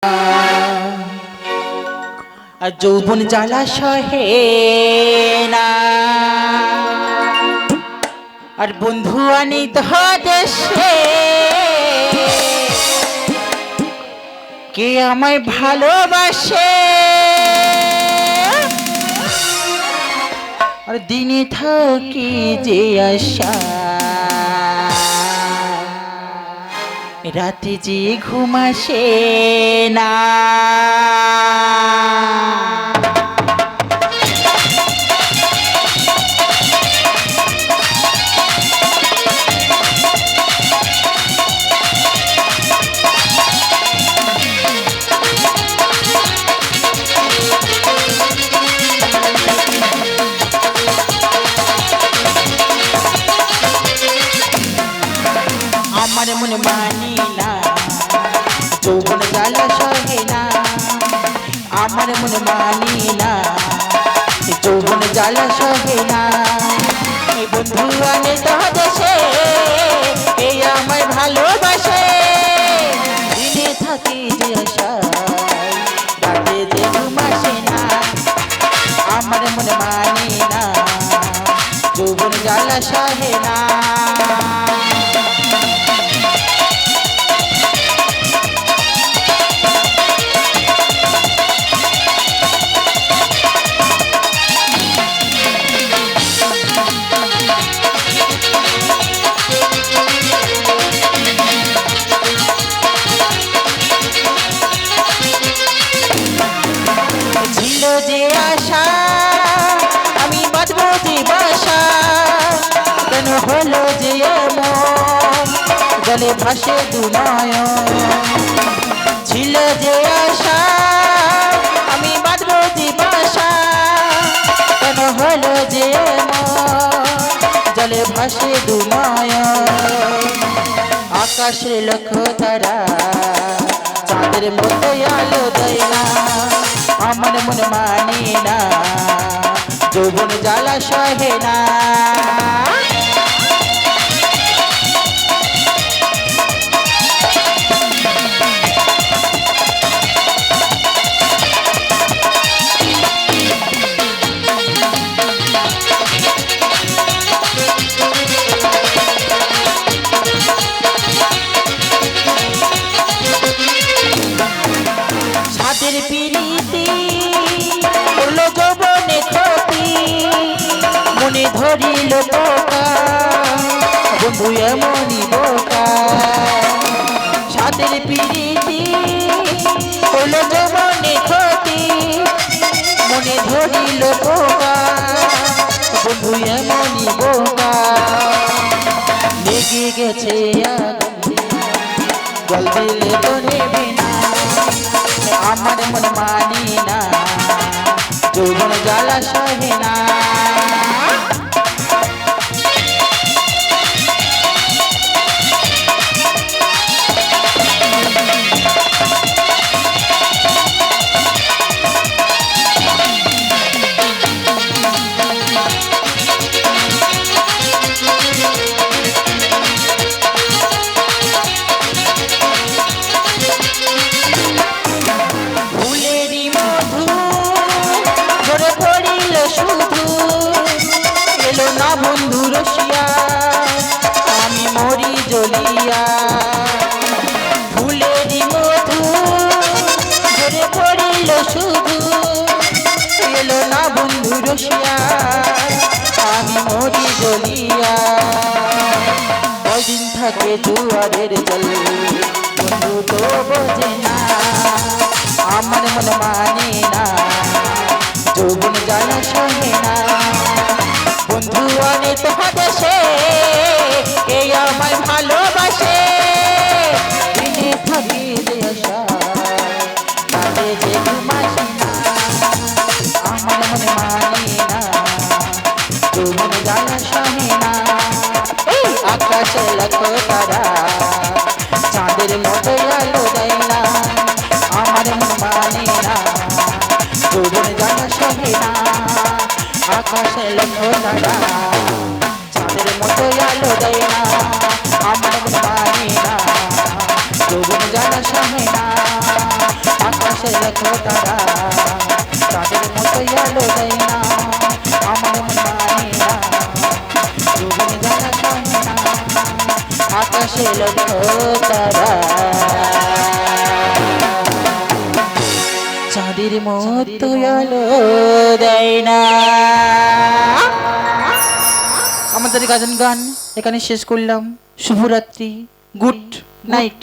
আর যৌবন জ্বালা সহে না, আর বন্ধু আনিত দেশে কে আমায় ভালোবাসে। আর দিনে থাকি যে আশা, রাতে যে ঘুম আসে না। আমার মন মানি না, যৌবন জ্বালা সহে না। আমার মন মানি না, যৌবন জ্বালা সহে না। এই বন্ধু আনে তো দেশে এই আমায় ভালোবাসে। দিনে থাকি যে আশা, রাতে যে ঘুম আসে না। আমার মন মানি না, যৌবন জ্বালা সহে না। যে আশা আমি বাঁধবো যে বাসা, কেন হলো যে এমন জলে ভাসে দু নয়ন। ছিল যে আশা আমি বাঁধবো যে বাসা, কেন হলো যে এমন জলে ভাসে দু নয়ন। আকাশের লক্ষ্য তারা চাঁদের মতো আলো দেয় না। আমার মন মানি না, যৌবন জ্বালা সহে না। সাদের পিরিতি করলো যৌবনে ক্ষতি, মনে ধরিল পোকা বন্ধু এমনই বোকা। সাদের পিরিতি করলো যৌবনে ক্ষতি, মনে ধরিল পোকা বন্ধু এমনই বোকা। লেগে গেছে আগুন জল দিলে তো নেবে না। আমার মন মানি না, যৌবন জ্বালা সহে না। বন্ধু রসিয়া আমি মরি জ্বলিয়া, ফুলেরই মধু ধরে পড়িল শুধু। এলো না বন্ধু রসিয়া আমি মরি জ্বলিয়া। কয়দিন থাকে জুয়ারের জল বন্ধু তো বোঝে না। আমার মন মানে না, যৌবন জ্বালা সহে না। বন্ধু অনেক দেশে কে আমায় ভালোবাসে। দিনে থাকি যে আশা, রাতে যে ঘুম আসে না। আমার মন মানে না, যৌবন জ্বালা সহে না। আকাশে লাখো তারা চাঁদের মতো আলো দেয় না। আমার মন মানে না, যৌবন জ্বালা সহে না। আকাশে লক্ষ্য তারা চাঁদের মতো আলো দেয় না। আমার মন মানে না, যৌবন জ্বালা সহে না। আকাশে লেখো তারা তাদের মতো আলো দেয় না আমার মন মানে না যৌবন জ্বালা সহে না আকাশে লেখো তারা চাঁদের মতো আলো দেয় না। আমাদের গাজন গান এখানে শেষ করলাম। শুভরাত্রি, গুড নাইট।